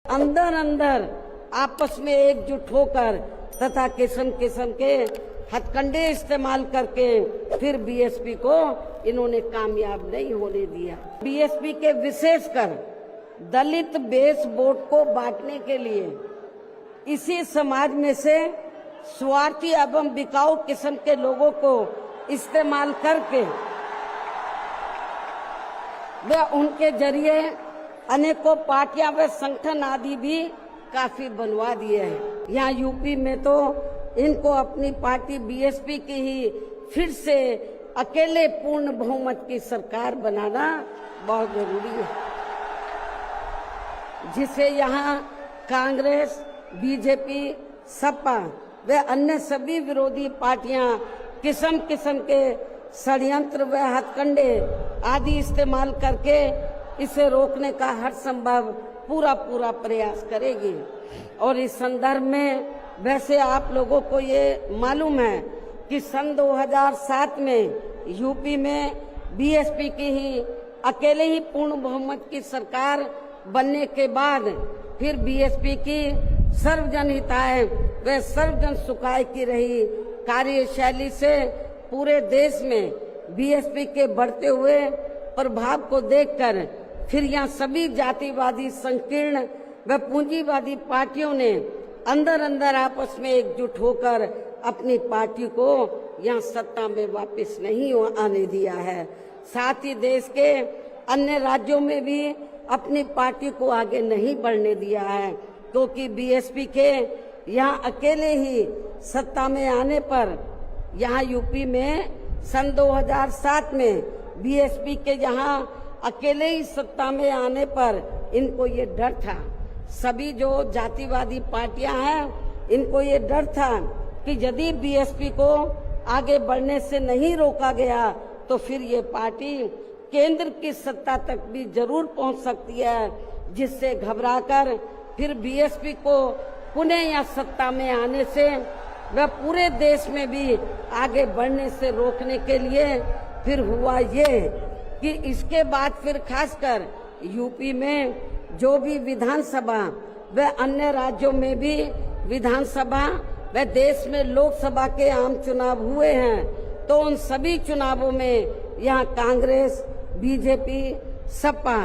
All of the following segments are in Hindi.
अंदर अंदर आपस में एकजुट होकर तथा किस्म किस्म के हथकंडे इस्तेमाल करके फिर बीएसपी को इन्होंने कामयाब नहीं होने दिया। बीएसपी के विशेषकर दलित बेस वोट को बांटने के लिए इसी समाज में से स्वार्थी एवं बिकाऊ किस्म के लोगों को इस्तेमाल करके वे उनके जरिए अनेकों पार्टियां व संगठन आदि भी काफी बनवा दिए हैं। यहाँ यूपी में तो इनको अपनी पार्टी बीएसपी की ही फिर से अकेले पूर्ण बहुमत की सरकार बनाना बहुत जरूरी है, जिसे यहाँ कांग्रेस, बीजेपी, सपा व अन्य सभी विरोधी पार्टियां किस्म किस्म के षड्यंत्र व हथकंडे आदि इस्तेमाल करके इसे रोकने का हर संभव पूरा प्रयास करेगी। और इस संदर्भ में वैसे आप लोगों को ये मालूम है कि सन 2007 में यूपी में बीएसपी की ही अकेले ही पूर्ण बहुमत की सरकार बनने के बाद फिर बीएसपी की सर्वजन हिताय व सर्वजन सुखाय की रही कार्यशैली से पूरे देश में बीएसपी के बढ़ते हुए प्रभाव को देखकर फिर यहाँ सभी जातिवादी संकीर्ण व पूंजीवादी पार्टियों ने अंदर अंदर आपस में एकजुट होकर अपनी पार्टी को यहाँ सत्ता में वापस नहीं आने दिया है। साथ ही देश के अन्य राज्यों में भी अपनी पार्टी को आगे नहीं बढ़ने दिया है, क्योंकि बीएसपी के यहाँ अकेले ही सत्ता में आने पर यहाँ यूपी में सन 2007 में बीएसपी के यहाँ अकेले ही सत्ता में आने पर इनको ये डर था, सभी जो जातिवादी पार्टियां हैं इनको ये डर था कि यदि बीएसपी को आगे बढ़ने से नहीं रोका गया तो फिर ये पार्टी केंद्र की सत्ता तक भी जरूर पहुंच सकती है, जिससे घबराकर फिर बीएसपी को पुनः या सत्ता में आने से व पूरे देश में भी आगे बढ़ने से रोकने के लिए फिर हुआ ये कि इसके बाद फिर खासकर यूपी में जो भी विधानसभा व अन्य राज्यों में भी विधानसभा व देश में लोकसभा के आम चुनाव हुए हैं, तो उन सभी चुनावों में यहाँ कांग्रेस, बीजेपी, सपा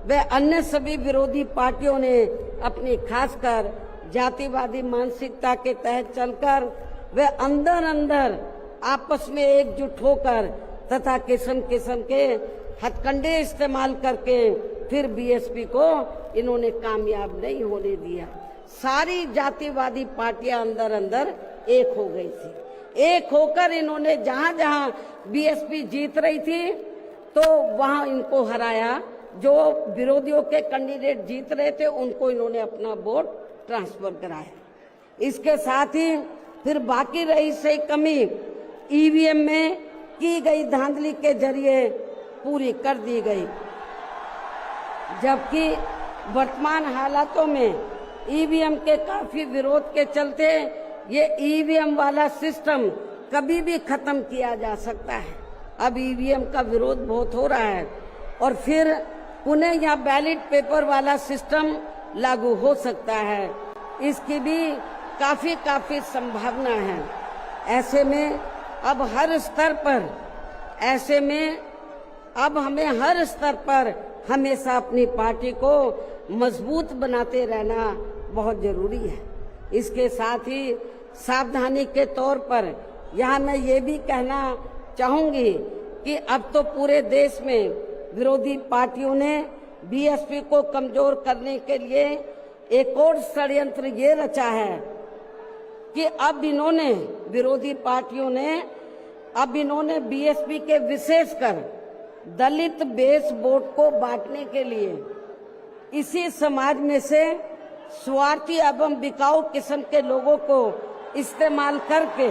व अन्य सभी विरोधी पार्टियों ने अपनी खासकर जातिवादी मानसिकता के तहत चलकर वे अंदर अंदर आपस में एकजुट होकर तथा किस्म किस्म के हथकंडे इस्तेमाल करके फिर बीएसपी को इन्होंने कामयाब नहीं होने दिया। सारी जातिवादी पार्टियां अंदर अंदर एक हो गई थी। एक होकर इन्होंने जहां जहां बीएसपी जीत रही थी तो वहां इनको हराया, जो विरोधियों के कैंडिडेट जीत रहे थे उनको इन्होंने अपना वोट ट्रांसफर कराया। इसके साथ ही फिर बाकी रही से कमी ईवीएम में की गई धांधली के जरिए पूरी कर दी गई, जबकि वर्तमान हालातों में ईवीएम के काफी विरोध के चलते ये ईवीएम वाला सिस्टम कभी भी खत्म किया जा सकता है। अब ईवीएम का विरोध बहुत हो रहा है और फिर पुनः यहाँ बैलेट पेपर वाला सिस्टम लागू हो सकता है, इसकी भी काफी संभावना है। ऐसे में अब हमें हर स्तर पर हमेशा अपनी पार्टी को मजबूत बनाते रहना बहुत जरूरी है। इसके साथ ही सावधानी के तौर पर यहाँ मैं ये भी कहना चाहूंगी कि अब तो पूरे देश में विरोधी पार्टियों ने बीएसपी को कमजोर करने के लिए एक और षड्यंत्र ये रचा है कि अब विरोधी पार्टियों ने बीएसपी के विशेषकर दलित बेस वोट को बांटने के लिए इसी समाज में से स्वार्थी एवं बिकाऊ किस्म के लोगों को इस्तेमाल करके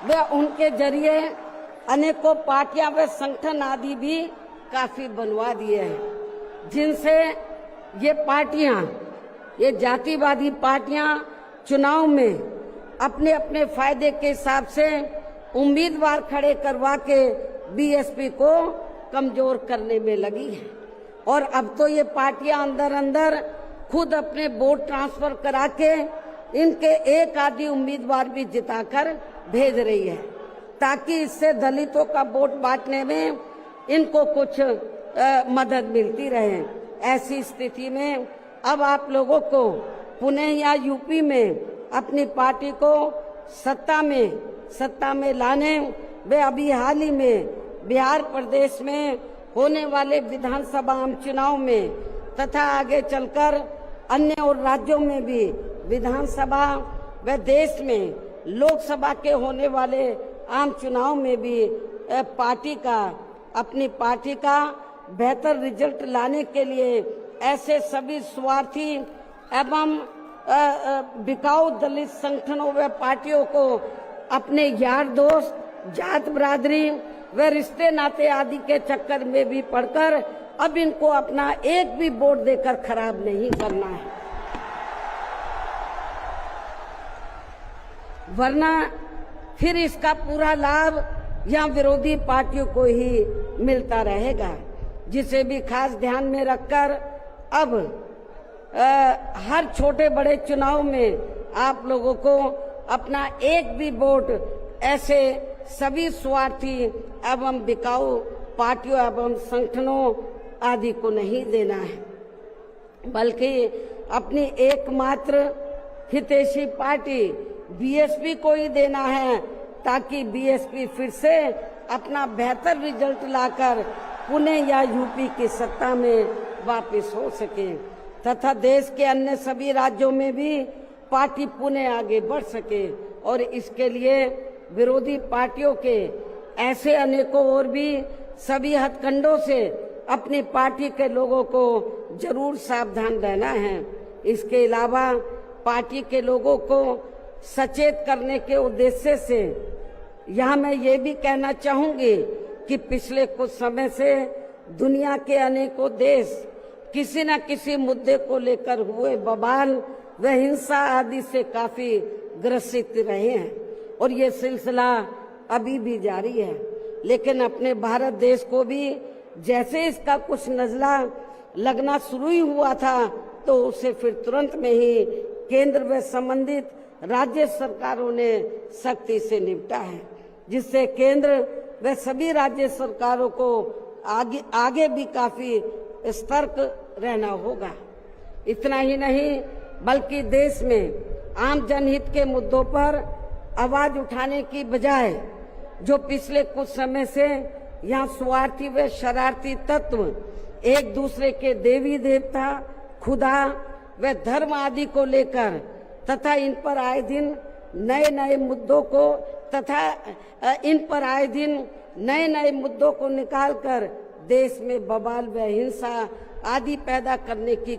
वे उनके जरिए अनेकों पार्टियां व संगठन आदि भी काफी बनवा दिए हैं, जिनसे ये जातिवादी पार्टियां चुनाव में अपने अपने फायदे के हिसाब से उम्मीदवार खड़े करवा के बीएसपी को कमजोर करने में लगी है। और अब तो ये पार्टियां अंदर अंदर खुद अपने वोट ट्रांसफर करा के इनके एक आधी उम्मीदवार भी जिताकर भेज रही है, ताकि इससे दलितों का वोट बांटने में इनको कुछ मदद मिलती रहे। ऐसी स्थिति में अब आप लोगों को पुणे या यूपी में अपनी पार्टी को सत्ता में लाने वे अभी हाल ही में बिहार प्रदेश में होने वाले विधानसभा आम चुनाव में तथा आगे चलकर अन्य और राज्यों में भी विधानसभा व देश में लोकसभा के होने वाले आम चुनाव में भी अपनी पार्टी का बेहतर रिजल्ट लाने के लिए ऐसे सभी स्वार्थी एवं बिकाऊ दलित संगठनों व पार्टियों को अपने यार दोस्त, जात बिरादरी व रिश्ते नाते आदि के चक्कर में भी पड़कर अब इनको अपना एक भी वोट देकर खराब नहीं करना है, वरना फिर इसका पूरा लाभ या विरोधी पार्टियों को ही मिलता रहेगा। जिसे भी खास ध्यान में रखकर अब हर छोटे बड़े चुनाव में आप लोगों को अपना एक भी वोट ऐसे सभी स्वार्थी एवं बिकाऊ पार्टियों एवं संगठनों आदि को नहीं देना है, बल्कि अपनी एकमात्र हितैषी पार्टी बीएसपी को ही देना है, ताकि बीएसपी फिर से अपना बेहतर रिजल्ट लाकर पुणे या यूपी की सत्ता में वापस हो सके तथा देश के अन्य सभी राज्यों में भी पार्टी पुणे आगे बढ़ सके। और इसके लिए विरोधी पार्टियों के ऐसे अनेकों और भी सभी हथकंडों से अपनी पार्टी के लोगों को जरूर सावधान रहना है। इसके अलावा पार्टी के लोगों को सचेत करने के उद्देश्य से यहाँ मैं ये भी कहना चाहूंगी कि पिछले कुछ समय से दुनिया के अनेकों देश किसी न किसी मुद्दे को लेकर हुए बवाल व हिंसा आदि से काफी ग्रसित रहे हैं और ये सिलसिला अभी भी जारी है। लेकिन अपने भारत देश को भी जैसे इसका कुछ नजला लगना शुरू ही हुआ था तो उसे फिर तुरंत में ही केंद्र व संबंधित राज्य सरकारों ने सख्ती से निपटा है, जिससे केंद्र व सभी राज्य सरकारों को आगे भी काफी सतर्क रहना होगा। इतना ही नहीं बल्कि देश में आम जनहित के मुद्दों पर आवाज उठाने की बजाय जो पिछले कुछ समय से यहाँ स्वार्थी व शरारती तत्व एक दूसरे के देवी देवता, खुदा व धर्म आदि को लेकर तथा इन पर आए दिन नए नए मुद्दों को निकालकर देश में बवाल व हिंसा आदि पैदा करने की